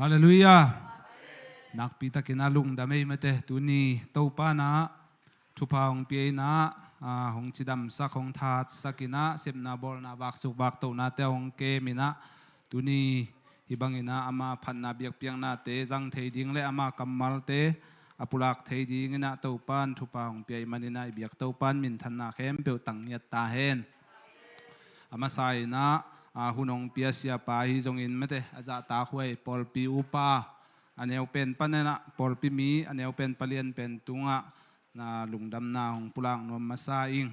ฮาเลลูยานักปีตะกินาลุงดำไม่มาเตะตุนีโตปานะทุพาองเปียนะหงจิดำสักหงทัดสักินะเสพนาบอลนาบักสุกบักโตนาเตองเกมินะตุนีฮิบังอินะอามาพันนาเบียกเปียงนาเตจังเทดิงเลอามากัมมัลเตอปุลักเทดิงนะโตปานทุพาองเปียมันนะเบียกโตปานมินทันนาเข้มเปียวตังยัตตาเฮนอามาไซนะหุ่นองเปียเสียปาฮิจงอินไม่เตอาจาตาหวยปอลปิอุปาอันเอวเป็นปันนะปอลปิมีอันเอวเป็นปเลียนเป็นตุงะนาลุงดำนาของปุลังนวมมาซาอิง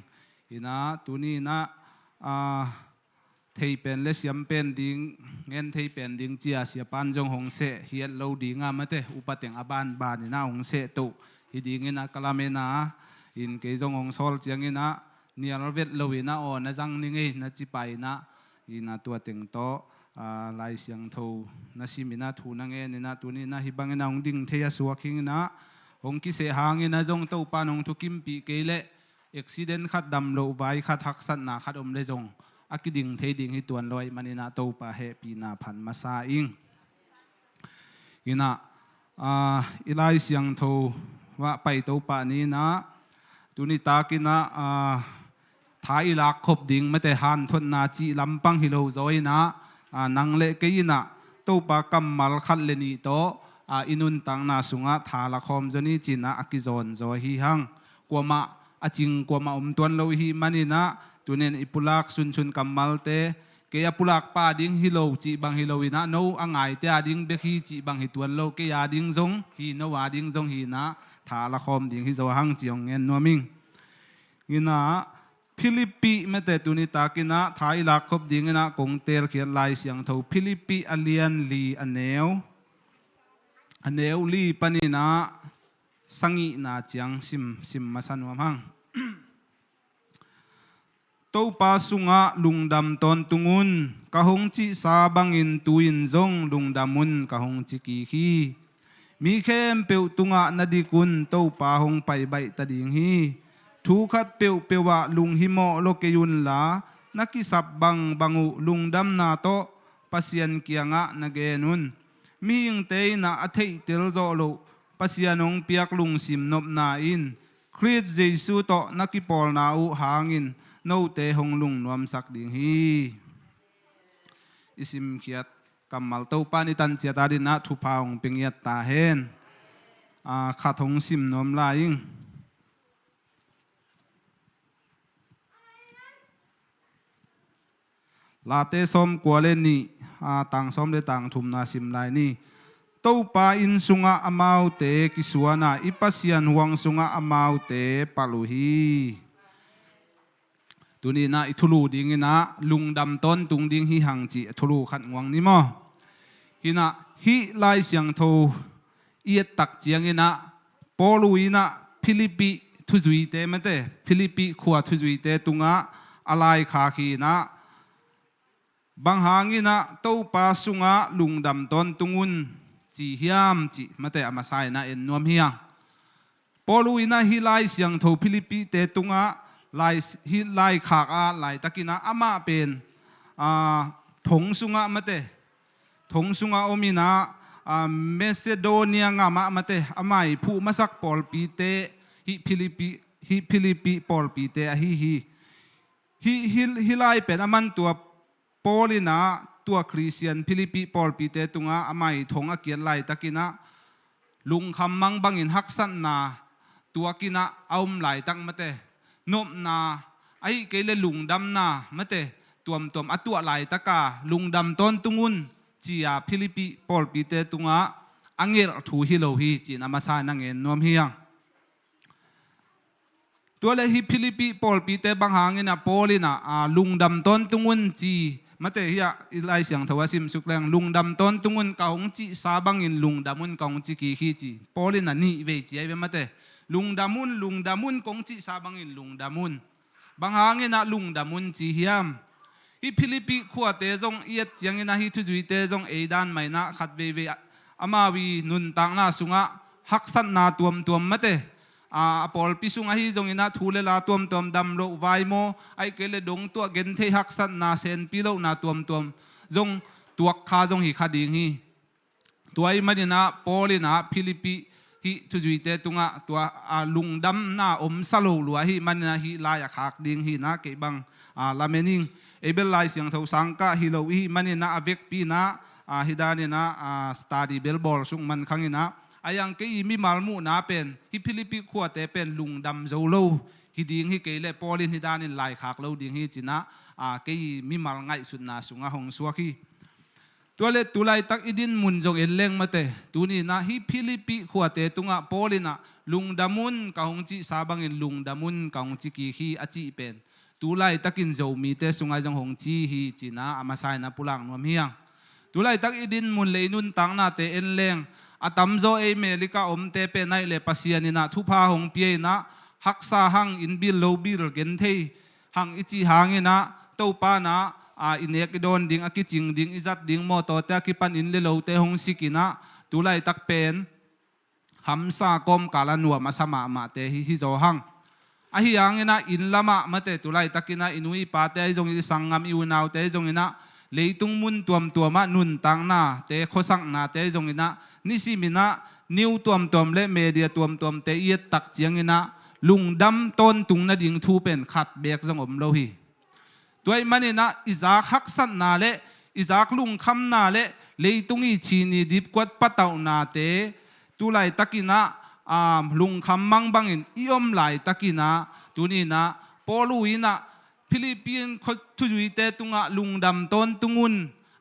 อินะตุนีนะเทยเป็นเลสยมเป็นดิ้งเงินเทยเป็นดิ้งเจียเสียปันจงหงเสเฮียโลดิ้งไม่เตอุปเตงอบานบานนะหงเสตุฮิดิ้งนะกลาเมนะอินเกจงหงโซลเจียงนะเนียร์เวทโลวินะอ๋อนะจังนิงนะจิไปนะอินาตัวเต็งโตลายเสียงทูนาซิมินาทูนังเงินนะตัวนี้นะฮิบังนะองดิ่งเทียสวกิงนะองกิเสหางนะจงเต้าปานองทุกิมปีเกเลอุบิเหตุขัดดำโลไว้ขัดหักสันนาขัดอมเลจงอากิดิ่งเทดิ่งให้ตัวลอยมันนะเต้าปาเฮปีนาพันมาซาอิงอินะอีลายเสียงทูว่าไปเต้าปานี้นะตัวนี้ตากินะท้ายหลักขบดิ่งไม่แต่หันทนนาจีลำปังฮิโลโซยนะนังเล็กยีนะตัวปากำมัลขัดเลนีโตอินุนตังนาสุงะทาละคอมจนี่จีนะอากิจอนโซฮีหังกว่ามาจิงกว่ามาตัวนโลฮีมันนี่นะตัวนี้อิปุลักชุนกำมัลเตเกียปุลักปาดิ่งฮิโลจีบังฮิโลวินะโนอ่างไงเตะดิ่งเบคีจีบังฮิตัวนโลเกียดิ่งซงฮีโนวาดิ่งซงฮีนะทาละคอมดิ่งฮิโซหังจีองเงินนัวมิงยินะฟิลิปปีไม่แต่ตุนิตากินะไทยลักขบดิ่งนะกงเตลเขียนลายเสียงเท่าฟิลิปปีอเลียนลีอันเนวลีปนินะสังอีนาจียงซิมมาสันวมังตัวปาสุงะลุงดำตอนตุงุนกะหงจิสาบังอินตุอินจงลุงดำมุนกะหงจิกีฮีมีเข้มเปียวตุงะนาดีกุนตัวปาหงไปใบตะดิ่งฮีทุขัดเปียวว่าลุงหิโมโลเกยุนลานักกิสับบังุลุงดำนาโตปัสยันเกียงะนักเกนุนมียิงเตยนาอัฐิเตลโซโลปัสยานงเปียกลุงสิมนบนาอินคริสเจสุโตนักกิปอลนาอุหางอินโนเตหงลุงนวมสักดิ่งฮีอิสิมเขียดกัมมัลเต้าปานิตันเสียตาดินะทุพาวงปิงยัตตาเฮนขัดหงสิมนวมลายิงลาเตสมกัวเลนี่ต่างสมเลต่างทุมนาสิมไลนี่เต้าปาอินสุงะอมาวเตกิสวนาอิปัสยันหวงสุงะอมาวเตปาลุฮีตัวนี้นะอิทุลูดิ่งนะลุงดำต้นตุงดิ่งฮิหังจีทุลูขัดงวงนี่มั้งฮินะฮิไลเสียงโทเอียตักเจียงนะปอลุยนะฟิลิปปีทุจุยเตมันเตฟิลิปปีขวดทุจุยเตตุงะอะไรขาขีนะบางหางินะเต้าปาสุงะลุงดำต้นตุงุนจีเฮียมจีมาแต่อามาไซนะเอ็นนวมเฮียงปอลุยนะฮิไลเสียงโทฟิลิปปีเตตุงะไลฮิไลขากไลตะกินะอามาเป็นถงสุงะมาแต่ถงสุงะโอมินะเมเซโดเนียงามะมาแต่อามาผู้มาสักปอลปีเตฮิฟิลิปปีปอลปีเตฮิไลเป็นอามันตัวปอลินะตัวคริสเตียนฟิลิปปีปอลปีเตตุงะอามาถงอาเกียนไลตะกินะลุงคำมังบังอินฮักสันนาตัวกินะเอาไหลตั้งมาแต่นบนาไอ้เกลลุงดำนามาแต่ตัวอัตัวไหลตะกาลุงดำต้นตุงุนจียฟิลิปปีปอลปีเตตุงะอังเกลถูฮิโลฮีจีนามาซานังเงินนวมเฮียงตัวเลฮิฟิลิปปีปอลปีเตบางหางเงินปอลินะลุงดำต้นตุงุนจีมาแต่เฮียอิไลเสียงทวาสิมสุกแรงลุงดำต้นตุงุนกาหงจีซาบังอินลุงดำมุนกาหงจีกีฮีจีปอลินะนี่เวจีไอเวมาแต่ลุงดามุนกงจิซาบังอินลุงดามุนบางหางนะลุงดามุนจีเฮียมฮิฟิลิปปีขวดเตจงเอียดเจียงนะฮิทุจุยเตจงเอดานไม่นะขัดเวอามาวีนุนตังนาสุงะฮักสันนาตัวมะเตปอลปิสุงะฮิจงอินะทูเลลาตัวดำโลไวโมไอเกเลดงตัวเกนเทฮักสันนาเซนปิโลนาตัวจงตัวคาจงฮิคดิงฮิ ป ตัวไอ้มันนะปอลินะฟิลิปปีฮิทุจุยเตตุงะตัวลุงดำน่าอมสโลลัวฮิมันนะฮิลายขากดิ่งฮินะเก็บังลาเมนิงเอเบลไลเสียงเท่าสังกะฮิโลฮิมันนะอเวกปีนะฮิดานี่นะสตาร์ดีเบลบอลสุงมันขังอินะอายังเกยมีมัลมูนะเป็นฮิฟิลิปปีขวดเตเป็นลุงดำโจโลฮิดิ่งฮิเกยเลปอลินฮิดานินลายขากโลดิ่งฮิจินะเกยมีมัลไงสุดนาสุงะหงสวกีตัวเล็กตัวไล่ตักอิดินมุนจงเอลเลงมาเตตัวนี้นะฮิฟิลิปปีขวดเตตุงะปอลินะลุงดามุนกะหงจิสาบังอินลุงดามุนกะหงจิกีฮีอจิเป็นตัวไล่ตักินโจมีเตสุงไอจงหงจีฮีจินะอามาไซนะปุลังนวมเฮียงตัวไล่ตักอิดินมุนเลยนุนตังนาเตเอลเลงอาตัมโจเอเมลิกาอมเตเป็นไอเลปัสยานินะทุพาหงเปียนะฮักษาหังอินบิลโลบิลเกนเทหังอิจิหังนะเต้าปานะอินเอกโดนดิ่งอากิจิงดิ่งอิจัดดิ่งโมโตเตอากิปันอินเลโลเตหงสิกินะตุไลตักเป็นหัมซากอมกาลานัวมาสมามาเตฮิโจหังอาฮิยังนะอินละมาเตตุไลตักินะอินุยปาเตจงอิสังงามอิวนาวเตจงอินะเลยตุงมุนตัวมานุนตังนาเตโคสังนาเตจงอินะนิสิมินะนิวตัวเลเมเดียตัวเตเอียตักเจียงอินะลุงดำต้นตุงนาดิ่งทูเป็นขัดเบกจงอมโลหิตัวไอ้มันนะอิจาฮักสันนาเลอิจากลุงคำนาเลเลยตุงอีชีนีดิบกวดปัตตาวนาเตตุไลตักินะลุงคำมังบังอินอิอมไลตักินะตัวนี้นะปอลูอินะฟิลิปปินส์ทุจุยเตตุงะลุงดำต้นตุงุน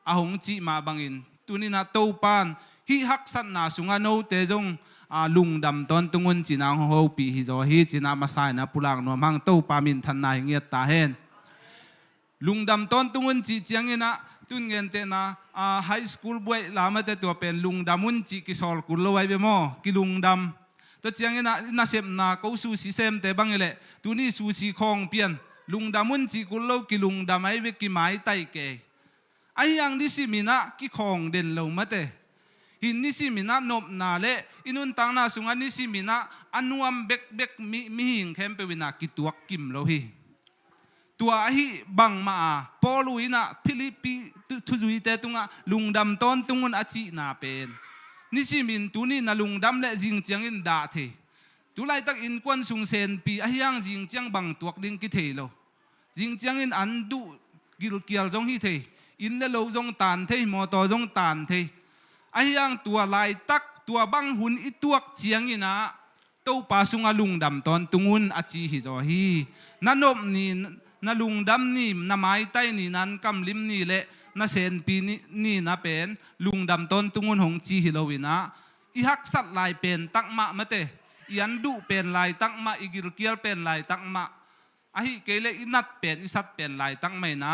อาหงจีมาบังอินตัวนี้นะโตปานฮิฮักสันนาสุงาโนเตจงลุงดำต้นตุงุนจีนางโฮปีฮิโจฮิจีนามาไซนะปุลังนัวมังโตปามินทันนายเงียตาเฮนลุงดำต้นตุงุนจีเจียงนะตุนเงินเตนะไฮสคูลบวยลามาเตตัวเป็นลุงดำมุนจีกิสอลกุลโลไว้เบมอกิลุงดำตัวเจียงนะน่าเสพนาเขาสูสีเซมเตบังเอเลตัวนี้สูสีคองเปียนลุงดำมุนจีกุลโลกิลุงดำไอเวกิไม้ไตเกยไอยังดิสิมินะกิคองเด่นโลมาเตหินนิสิมินะนบนาเลอินุนตังนาสุงานิสิมินะอนุอัมเบกมิหิงเข้มเปวินากิตัวกิมโลฮีตัวฮิบังมาปอลูอินะฟิลิปปีทุจุยเตตุงะลุงดำต้นตุงุนอจินาเป็นนิสิมินตุนีนะลุงดำเลจิงเจียงอินดาเทตุไลตักอินควันสุงเซนปีอายังจิงเจียงบังตัวดิ่งกิเทโลจิงเจียงอินอันดุกิลเกียลจงฮิเทอินเลโลจงตานเทมอตอจงตานเทอายังตัวลายตักตัวบังหุนอิตัวเจียงอินะโตปาสุงาลุงดำต้นตุงุนอจิฮิโจฮีนันนบนีนาลุงดำนี่นาไม้ใต้นี่นั้นกำลิมนี่เละนาเซนปีนี่นะเป็นลุงดำต้นตุงุนหงจีฮิโลวินะอีฮักสัตลายเป็นตักมะมะเตยันดุเป็นลายตักมะอีกิลเกียลเป็นลายตักมะอาฮิเกเลอินัดเป็นอิสัตเป็นลายตักไม่นะ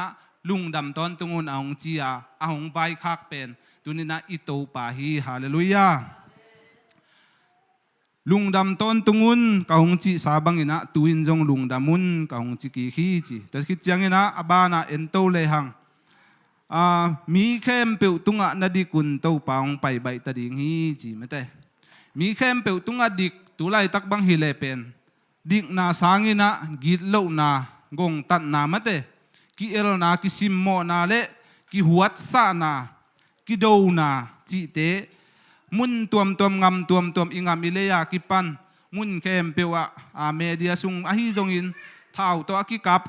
ลุงดำต้นตุงุนอาหงจีอาหงใบคักเป็นตัวนี้นะอิโตปาฮีฮาเลลูยาลุงดำต้นตุงุนกะหงจีสาบังอินะตุอินจงลุงดำมุนกะหงจีกีฮีจีแต่คิดจังอินะอบานะเอ็นโตเลหังมีเข้มเปิวตุงะนาดิกุนโตปางไปใบตะดิงฮีจีไม่แต่มีเข้มเปิวตุงะดิกตุไลตักบังฮิเลเป็นดิกนาสางินะกิดโลนากงตัดนาไม่แต่กิเอลนากิซิมโมนาเลกิหัวซานากิโดนาจีเตมุนตัวงำตัวอิงามอิเลยากิปันมุนเข้มเปียวเมเดียซุงอาฮิจงอินเท้าตัวกิกาบ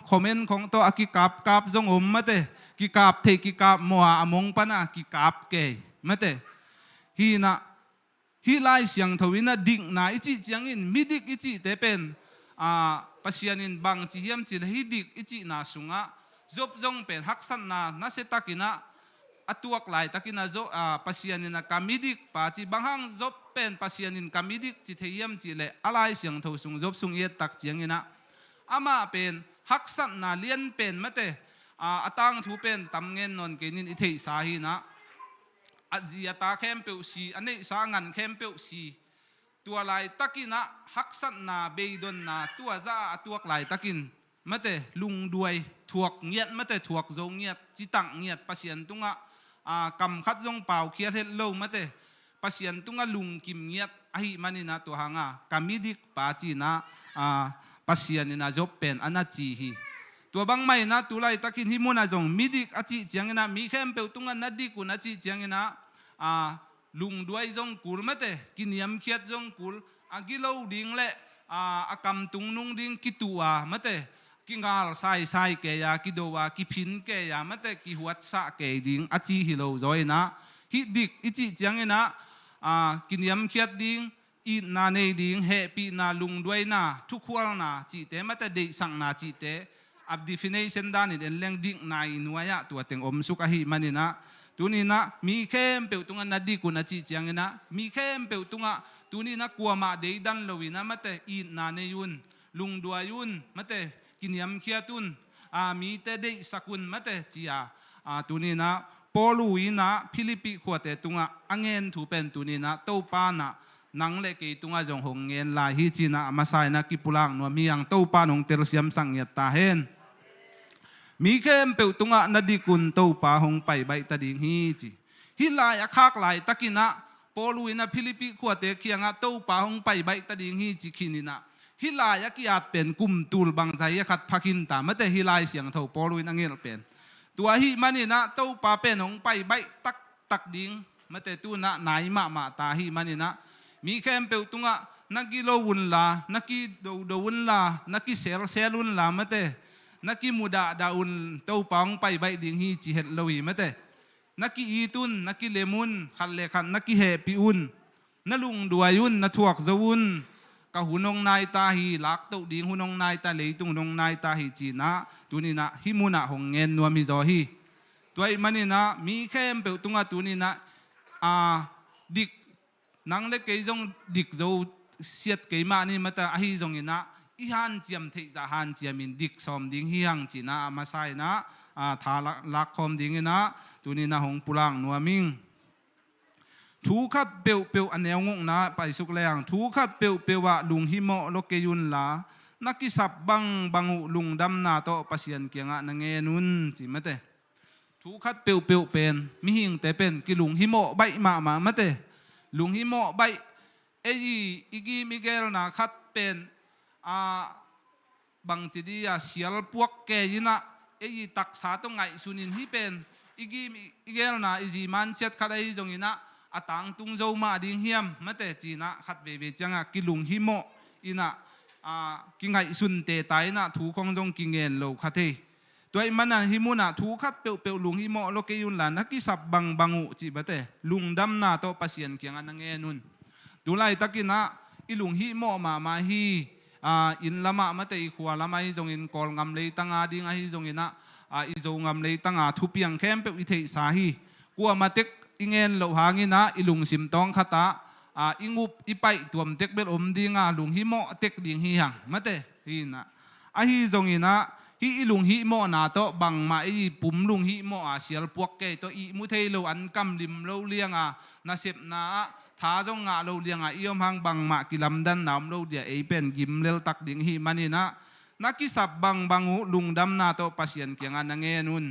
คอมเมนต์ของตัวกิกาบจงอมมาเตกิกาบเทกิกาบมัวอมงปนะกิกาบเกยมาเตฮีไลเสียงทวินะดิ่งนาอิจิจังอินมิดิกอิจิเตเป็นปัสยานินบางจิเฮียมจิฮิดิกอิจินาสุงะจบจงเป็นฮักสันนาเสตักินะอตัวกลายตะกินะโจปัสยานินกามิดิกปาจิบางหังจบเป็นปัสยานินกามิดิกจิเทียมจิเลอะไรเสียงทวสุงจบสุงเอตักเจียงอินะอามาเป็นฮักสันนาเลียนเป็นมะเตอตังทูเป็นตำเงินนนเกนินอิเทสาฮีนะอาจียตาเข้มเปียวสีอันนี้สางันเข้มเปียวสีตัวลายตะกินะฮักสันนาเบยดนนาตัวจ้าตัวกลายตะกินมะเตลุงด้วยถวกเงียดมะเตถวกโจเงียดจิตังเงียดปัสยันตุงะกำคัดจงเป่าเคียดเฮลโลมาเตปัสยันตุงะลุงกิมเงียดอหิมันินะตัวหางกามิดิกปาจีนะปัสยันนินะจบเป็นอนาจีฮีตัวบางไม่นะตัวไลตะกินฮิมุนะจงมิดิกอจิเจียงนะมีเข้มเปตุงะนัดดิกุนอจิเจียงนะ ลุงด้วยจงกุลมาเตกินยำเขียดจงกุลกิโลดิ่งเละกำตุงนุ่งดิ่งกิตัวมาเตกิงาลใส่เกยากิโดวากิพินเกยามาเตกิหัวสะเกยดิ่งจีฮิโลจอยนะฮิดิกอิจิจังเงนะกินยำเขียดดิ่งอีนาเนดิ่งเฮปีนาลุงด้วยนะทุกขวานะจีเตมาเตเดสังนาจีเตอับดิฟิเนชันด้านนี้เรื่องดิ่งนายนัวยะตัวเต็งอมสุขหิมันนี่นะตัวนี้นะมีเข้มเปิลตุงนัดดีกุนจีจังนะมีเข้มเปิลตุงตัวนี้นะกลัวมาเดดันลวินะมาเตอีนาเนยุนลุงดัวยุนมาเตกินยำเขียตุนมีเตเดสกุลมาเตจีตัวนี้นะปอลูวินะฟิลิปปิขวดเตตุงอังเงินถูเป็นตัวนี้นะเต้าปานะนังเล็กตุงจงหงเงินลายฮิจีนะมาใส่นะกิปุลังนัวมีอย่างเต้าปานงเตรเซียมสังเยตาเฮนมีเข้มเปิลตุงนัดดีกุนเต้าปาหงไปใบตะดิงฮีจีฮิลายคักลายตะกินะปอลูวินะฟิลิปปิขวดเตเคียงเต้าปาหงไปใบตะดิงฮีจีขินินะฮิลายกิอาจเป็นกุมตูลบางใจขัดพักินตาไม่แต่ฮิลายเสียงเท่าปอลุยนังเงลเป็นตัวฮิมันนี่นะเต้าปาเป็นของไปใบตักดิ่งไม่แต่ตัวนะนายมาตาฮิมันนี่นะมีแค่เปิลตุงนักกิโลวุนลานักกิโดวุนลานักกิเซลวุนลาไม่แต่นักกิมุดาดาอุนเต้าปาของไปใบดิ่งฮิจีเฮตลวีไม่แต่นักกิอีตุนนักกิเลมุนขัดเลขัดนักกิเฮปิอุนนัลุงดวยยุนนัทวกจวุนก็หุ่นงนายตาฮีลักตุดิ่งหุ่นงนายตาเลยตุงนงนายตาฮีจีนะตัวนี้นะฮิมุนะหงเงินนัวมิจอฮีตัวมันนี่นะมีแค่เปิลตุงตัวนี้นะดิกนังเล็กเกยจงดิกโจเสียดเกยมานี่มาแต่ฮีจงนี่นะอีฮันเจียมเทจะฮันเจียมินดิกสอมดิ่งฮีฮังจีนะมาใส่นะทาลักคอมดิ่งนี่นะตัวนี้นะหงปุลังนัวมิงทูขัดเปียวอันเนวงงนะไปสุกแรงทูขัดเปียวว่าลุงฮิโมโลเกยุนลานักกิสับบังลุงดำนาโตปัสยันเกียงะนังเงนุนจิมะเตทูขัดเปียวเป็นมิหิงแต่เป็นกิลุงฮิโมใบมะเตลุงฮิโมใบอีกีมิเกลนะขัดเป็นบังจิดียาเสียลพวกแกยินะตักษาตรงไงสุนินฮิเป็นอีเกลนะมันเช็ดขัดจงยินะตังตุงโจมาดิ่งเฮียมมาแต่จีนะขัดเวจังกิลุงฮิโมอินะกิไงสุนเตตายนะถูกของจงกิเงินโลขัดเทตัวมันนะฮิมุนะถูกขัดเปียวลุงฮิโมโลเกยุนลานักกิสับบังอุจีบะเตลุงดำนาโตปัสยันเกียงอันนังเงินุนดูไลตะกินะอิลุงฮิโมมาฮีอินละมาเตอีขวาละมาฮิจงอินกอลงำเลยตั้งดิ่งฮิจงอินะอิจงงำเลยตั้งทุเปียงเข้มเปียวอิเทสาฮีกัวมาเต็กอิเงินโลหางินะอิลุงสิมตองขตาอิงุบอิไปตัวมเต็กเบลอมดิ่งลุงฮิโมเต็กดิ่งฮิหังมาเตฮินะฮิจงอินะฮิลุงฮิโมนาโตบังมาปุ่มลุงฮิโมเสียลพวกเกยโตอิมุเทโลอันกำลิมโลเลียงนาเสพนาท้าจงโลเลียงอิยมหังบังมากิลำดันน้ำโลเดียเป็นกิมเลลตักดิ่งฮิมันนี่นะนักกิสับบังอุลุงดำนาโตปัสยันเกียงอันนังเงนุน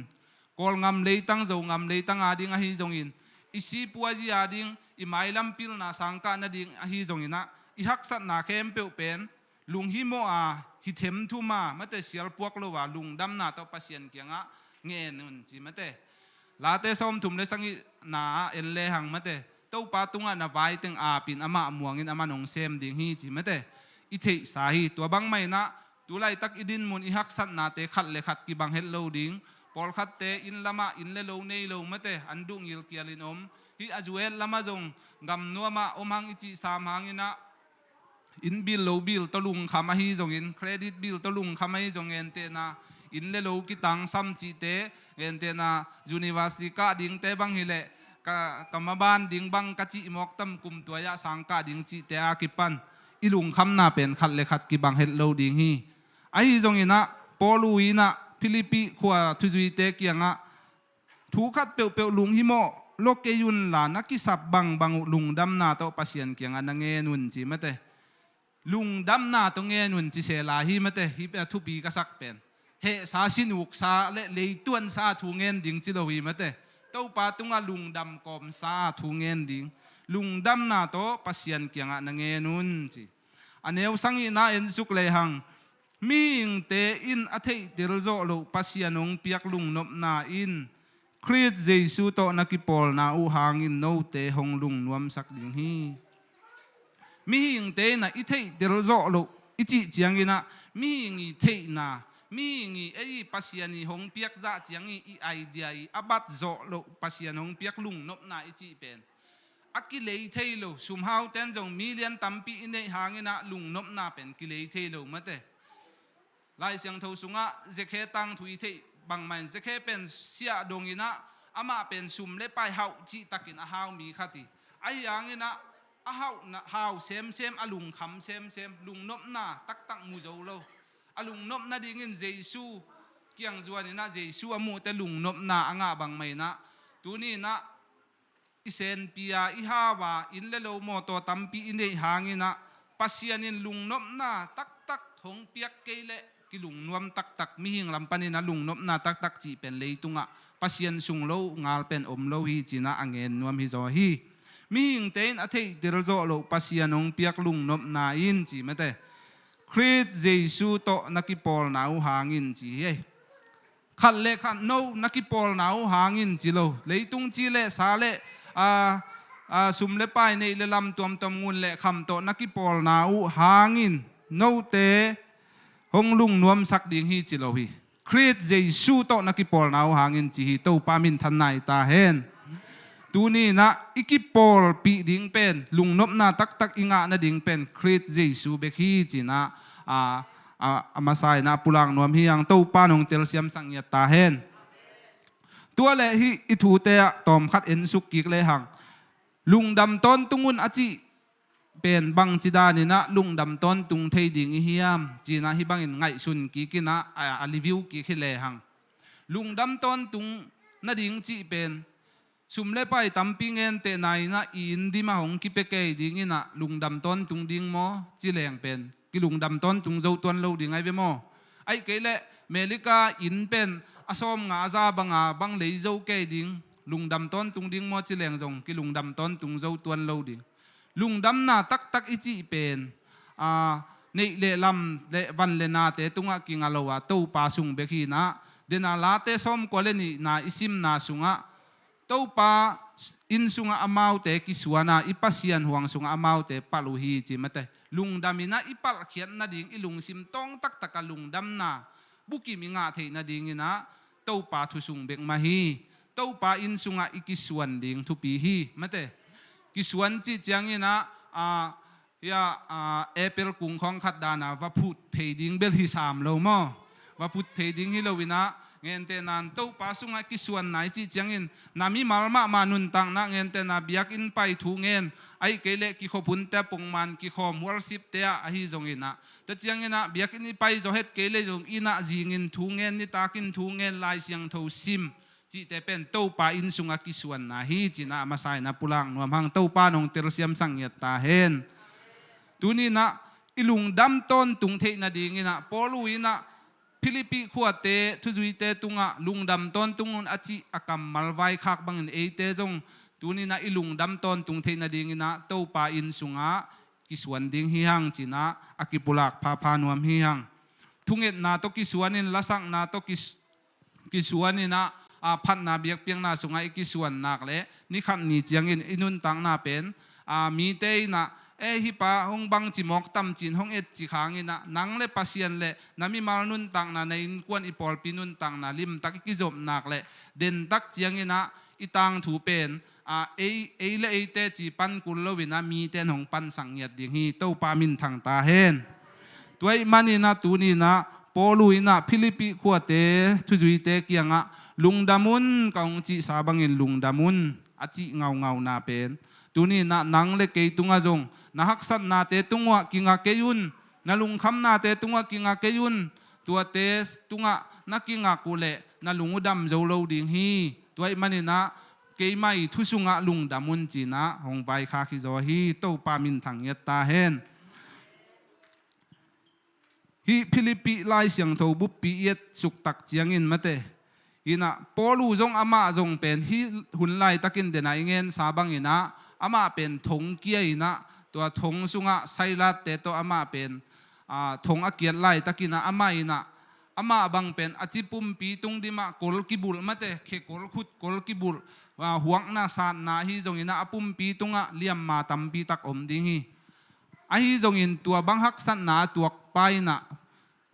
กอลงำเลยตั้งโจงำเลยตั้งดิ่งฮิจงอินอิสิปัวจีอาดิ่งอิไมลัมพิลนาสังกานาดิ่งฮิจงอินะอิฮักสัตนาเข้มเปียวเป็นลุงฮิโมฮิเทมทุมาเมื่อแต่เสียลพวกเราว่าลุงดำนาโตปัสยันเกียงเงนุนจีเมื่อแต่ลาเตสอมถุมเลสังอินาเอ็นเลหังเมื่อแต่เต้าปาตุงนาไว้ตึงปินอามาม่วงินอามาหนงเซมดิ่งฮิจีเมื่อแต่อิเทสาฮีตัวบังไม่นะตัวไล่ตักอิดินมุนอิฮักสัตนาเตขัดเลขัดกิบังเฮลโลดิ่งพอลขัดเตอินละมาอินเลโลเนโลเมื่อแต่อันดุงยิลเกียลินอมฮิอาจูเอลละมาจงกำนัวมาอมหังอิจิสามหังอินะอินบิลโลบิลตะลุงคำฮิจงอินเครดิตบิลตะลุงคำฮิจงเงินเตนะอินเลโลกิตังซัมจิเตเงินเตนะยูนิเวอร์ซิตี้กาดิ่งเตบังฮิเลกำมาบานดิ่งบังกะจิมอกตัมกุมตัวยาสังกาดิ่งจิเตอากิปันอิลุงคำนาเป็นขัดเลขัดกิบังเฮลโลดิ่งฮิไอฮิจงอินะปอลูอินะฟิลิปปิขวาทุจุยเตเกียงถูขัดเปียวลุงฮิโมโลเกยุนลานักกิสับบังลุงดำนาโตปัสยันเกียงอันนังเงนุนจีเมื่อเตลุงดำนาโตเงนุนจีเสลาฮิเมื่อเตฮิเปทุปีกษักเป็นเฮสาชินุกซาเลตัวนซาทูเงินดิ่งจิโลวีเมื่อเตเต้าปาตุงลุงดำกอมซาทูเงินดิ่งลุงดำนาโตปัสยันเกียงอันนังเงนุนจีอันเอวสังอินาเอ็นสุกเลยหังมิงเตอินอเทติลโซโลปัสยันงเปียกลุงนบนาอิน คริสเยซูโตนักปอลนาอูหางอินโนเตหงลุงนวมสักดิ่งฮีมีหิงเตนะอิเทเดลโซโลอิจิเจียงกินะมีหิงอิเทนะมีหิงไอปัสยานีหงเปียกจะเจียงอีไอเดียอบัดโซโลปัสยานหงเปียกลุงนบนาอิจิเป็นอักกิเลเทโลสุมหาวเต้นจงมีเลียนตัมปีอินเนหางอินะลุงนบนาเป็นกิเลเทโลมาเตลายเสียงทูสุงะเจเคตังทุยเทบางมันเจเคเป็นเสียดงอินะอามาเป็นสุมเลไปหาวจิตักินอาหาวมีขัดิไอยังอินะอาหาวนะหาวเซมอลุงคำเซมลุงนบนาตักมูโจโลอลุงนบนาดิ่งเยซูเกียงจวนนะเยซูอามูแต่ลุงนบนาอ่างบางไม่นะตัวนี้นะอิเซนปียอิฮาวาอินเลโลโมโตตัมปีอินเดหางินะปัสยานินลุงนบนาตักหงเปียกเกเลกิลุงนวมตักมีหิงลำปันนะลุงนบนาตักจีเป็นเลยตุงะปัสยันสุงโลงาลเป็นอมโลฮีจีนะอังเงินนวมฮิโซฮีมีหิงเตนอเทเดลโซโลปัสยานงเปียกลุงนบนาอินจีไม่ได้คริสเยซูโตนักปอลนาวหางินจีเฮขัดเล่ขัดโนนักปอลนาวหางินจีโลเลยตุงจีเล่สาเล่สุมเล่ไปในเลลำตัวมตมงุนเล่คำโตนักปอลนาวหางินโนเตหงลุงนวมสักดิ่งฮีจิโลฮีคริสเยซูโตนักปอลนาวหางินจีฮีโตปามินทันนายตาเฮนตูนี่นะอิกิปอลปีดิ่งเป็นลุงนบนาตักอิงะนะดิ่งเป็นคริสเยซูเบคีจีนะมาใส่นะปุลังนวมฮียังโตปานงเตลเซียมสังเยตาเฮนตัวเลฮีอิทูเตะตอมคัดเอ็นสุกิกเลหังลุงดำต้นตุงุนอจิเป็นบังจิดานี่นะลุงดำต้นตุงเทดิ่งอิฮิยามจีนะฮิบังอินไงสุนกินะรีวิวกิกเลหังลุงดำต้นตุงนะดิ่งจีเป็นสุมเลไปตัมปิงเงินเตนายนะอินดีมาหงกิเปเกยดิ่งนะลุงดำต้นตุงดิ่งโมจีเลงเป็นกิลุงดำต้นตุงเจ้าตัวนโลดิ่งไงเบโมไอเกเลเมลิกาอินเป็นอสมงาซาบังเลยเจ้าเกยดิ่งลุงดำต้นตุงดิ่งโมจีเลงจงกิลุงดำต้นตุงเจ้าตัวนโลดิ่งลุงดำนาตักอิจิเป็นในเลลำเลวันเลนาเตตุงะกิงาโลวะตู้ปาสุงเบกีนะเดนาลาเตสมกวเลนีนาอิซิมนาสุงะตู้ปาอินสุงะอามาวเตกิสวานาอิปัสยันห่วงสุงะอามาวเตปาลุฮีจิมเตลุงดำมินะอิปัลเขียนนาดิ่งอิลุงซิมตองตักลุงดำนาบุกิมิงาเทนาดิ่งนะตู้ปาทุสุงเบกมาฮีตู้ปาอินสุงะอิกิสวนดิ่งทุปีฮีมเตกิสวนจีจังยินะเอเปิลกุงของขัดดานาว่าพูดเพดิงเบลฮิสามโลมอว่าพูดเพดิงฮิโลวินะเงินเตนันตู้ปาสุงะกิสวนไหนจีจังยินนามิมาลมานุนตังนะเงินเตนาบิยักอินไปทูเงินไอเกเลกิขบุนเตปงมันกิขอมวอลสิบเตะอหิจงยินะแต่จังยินะบิยักอินไปจะเฮ็ดเกเลจงอินะจีเงินทูเงินนิตากินทูเงินลายเสียงทูซิมจีแต่เป็นตู้ปาอินสุงากิสวนนะฮีจีนะมาใส่นะปุลังนวมหังตู้ปานงเตลเซียมสังเยตาเฮนตุนี้นะอิลุงดำต้นตุงเทนะดีงี้นะปอลุยนะฟิลิปปิขวดเตทุจุยเตตุงะลุงดำต้นตุงอจิอากำมัลไวคักบังเอเตจงตุนี้นะอิลุงดำต้นตุงเทนะดีงี้นะตู้ปาอินสุงากิสวนดิ่งฮีหังจีนะอากิปุลักพานวมฮีหังทุงเอ็ดนาตกิสวนินละสังนาตกิสวนินะพันนาเบียกเปียงนาสุงไอกิสวนนักเละนี่ขันนี่จียงอินุนตังนาเป็นมีเตยนะฮิปะหงบังจิมอกตัมจินหงเอ็ดจิขางอินะนังเละปัสยันเละนามีมาลนุนตังนาในอินกวนอีปอลปีนุนตังนาลิมตักกิจบนักเละเด่นตักจียงอินะอีตังถูเป็นเละเตจีปันกุลโลวินะมีเตนหงปันสังเงียดดิ่งฮีเต้าปามินทางตาเฮนตัวมันนี่นะตัวนี้นะปอลุยนะฟิลิปปิขวดเตทุจุยเตเกียงะลุงดามุนกองจีสาบังอินลุงดามุนอจิเงานาเป็นตัวนี้นะนังเล็กเกยตุงอาจงนะฮักสันนาเตตุงวะกิงาเกยุนนะลุงคำนาเตตุงวะกิงาเกยุนตัวเตสตุงะนักกิงากุเลนะลุงอุดำโจโลดิ่งฮีตัวมันนี่นะเกยไม่ทุสุงะลุงดามุนจีนะหงใบคาคิโซฮีโตปามินทางเยตาเฮนฮีฟิลิปปิไลเสียงโทบุปปีเอตสุกตักเจียงอินมาเตอินะปอลูจงอามาจงเป็นฮีหุ่นไลตักินเดนายเงินสาบังอินะอามาเป็นทงเกียอินะตัวทงสุงะไซรัตเตโตอามาเป็นทงอาเกียไลตักินะอามาอินะอ ama bang pen achipum pi tung dima kol kibul mate khe kol khut kol kibul wa huang na san na hi zongina apum pi tunga liam ma tam pi tak om ding hi a hi zongin tua bang hak san na tuak pai na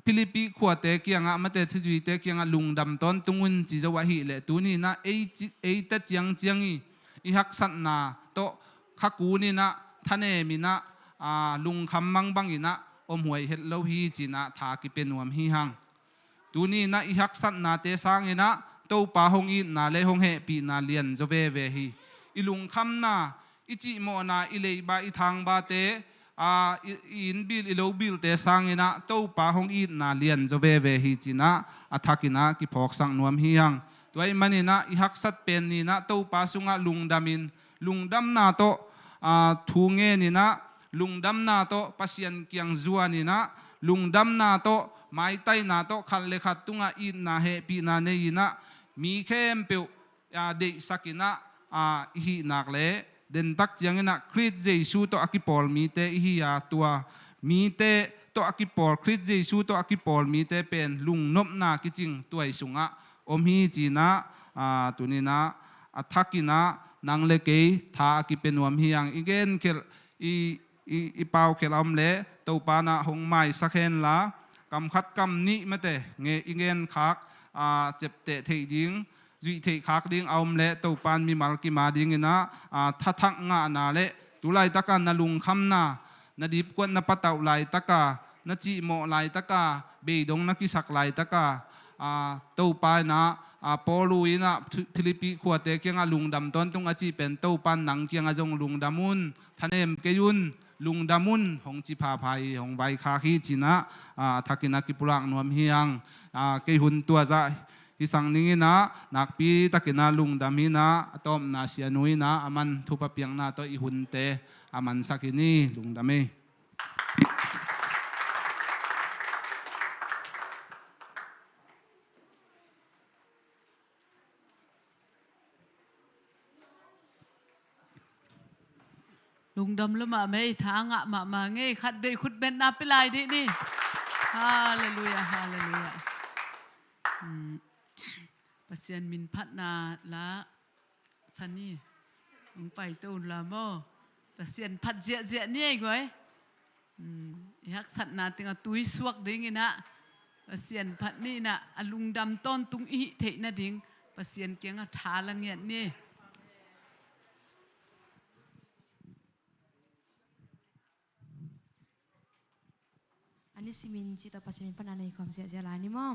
Philippi khuate kianga mate thijui te kianga lungdam ton tungun chi zawa hi le tuni na ei ta chiang chiangi i hak san na to khakuni na thane mina lung kham mang bangina om huai het lo hi china tha ki penuam hi hang tuni na i hak san na te sangina to pa hong i na le hong he pi na lian zo ve ve hi i lung kham na i chi mo na i le ba i thang ba te in bil ilo bil te sangina to pa hong i na lian zo ve ve hi china athakina ki phok sang nuam hi hang toy manina i hak sat pen ni na to pa sunga lungdam na to thunge ni na lungdam na to pasian kyang zuan ni na lungdam na to mai tai na to khal le khat tunga i na he pi na nei na mi khem pe de sakina hi nak le den tak chiang na Christ Jesu to akipol mi te hi ya tua mi te to akipol Christ Jesu to akipol mi te pen lung nop na kiching tuai sunga om hi china tunina athakina nang le ke tha ki penuam hi yang igen kel i pau kel am le to pa na hong mai sakhen la kam khat kam ni mate nge igen khak chep te thei ding duy thei khak ding aum le to pan mi mal ki ma ding ina thathak nga na le tulai taka na lung kham na dip kwat na pataw lai taka na chi mo lai taka be dong na ki sak lai taka to pa na polu ina Philippi khuate kyanga lungdam ton tung achi pen to pan nang kyanga jong lungdamun thanem keyun lungdamun hong chi pha phai hong vai kha khi china thakina ki pulang nuam hiang ke hun tua za isang ningina nakpi takina lungdam hina atom na sianui na aman thupa piang na to ihunte aman sakini lungdame lungdam lama mai thanga ma nge khat de khut ben na pilai di ni hallelujah hallelujah pasian min phat na la sani ung pai to la mo pasian phat je ni goi yak sat na tinga tui suak ding ina pasian phat ni na alungdam ton tung i the na ding pasian kenga thalang ya ni ani simin cita pasian pananai kom sia jalani mo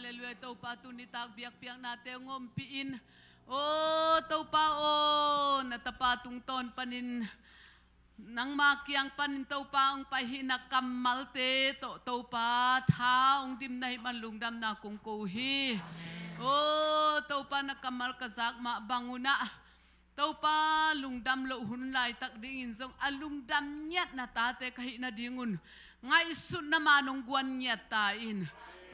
hallelujah tau pa tu ni tak biak piak na te ngom piin o tau pa o natapatung ton panin nang makiang panin tau pa ang pahina kamal te to tau pa tha ong dim na himan lungdam na kung kuhi o tau pa na kamal kazak ma banguna tau pa lungdam lo hun lai tak dingin zong alungdam nyat na tate kahit na dingun ngay sun na manong guan nyat tain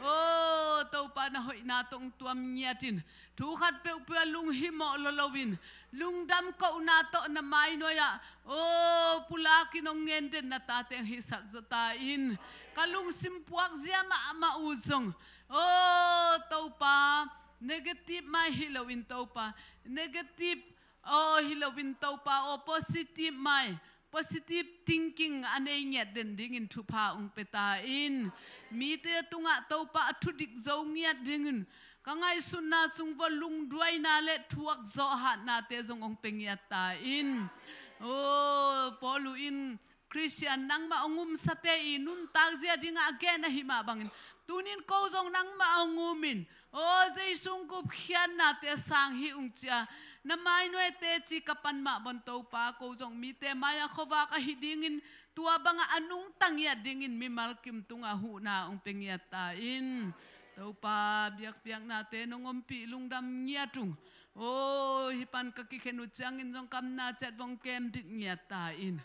oh tau pa na hoi na tong tuam nyatin tukhat pe pe lung himo lolowin lungdam ko na to na mai noya oh pulaki nong ngenden na tate ang hisak zotain kalung simpuak zia ma uzong oh tau pa negative mai hilawin tau pa negative oh hilawin tau pa oh positive mai positive thinking anay niya din dingin tupa ung petain mite tunga tau pa atudik zau niya dingin kangay sunna sung volung duay nale tuwak zohat na te zong ong pengyatain oh poluin Christian nang maungum sa te inun tagzia dinga again na himabangin tunin ko zong nang maungumin oh jaisung ko khian na te sang hi ungcha na mai noy te chi kapan ma bonto pa ko jong mi te maya khowa ka hidingin tua banga anung tangya dingin mi malkim tunga hu na ong pengyata in to pa biak biak na te nongom pi lungdam nyatung oh hipan ka kikhenu changin jong kam na chat bong kem dit nyata in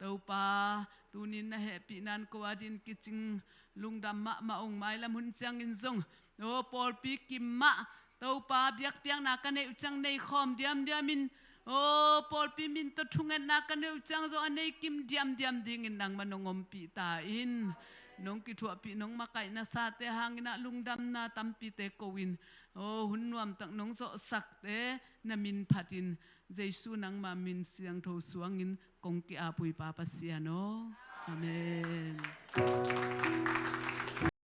to pa tunin na happy nan ko adin kiching lungdam ma maong mai lam hun changin jong oh pol pi kim ma tau pa biak piang na kan uchang nei khom diam diamin oh pol pi min to thungen na kan uchang zo anei kim diam diam dingin nang manongom pi ta in nong ki thua pi nong makai na sa te hangina lungdam na tampi te kowin oh hunnuam tak nong zo sak te na min phatin jesu nang ma min siang tho suangin kongki apui pa pasiano amen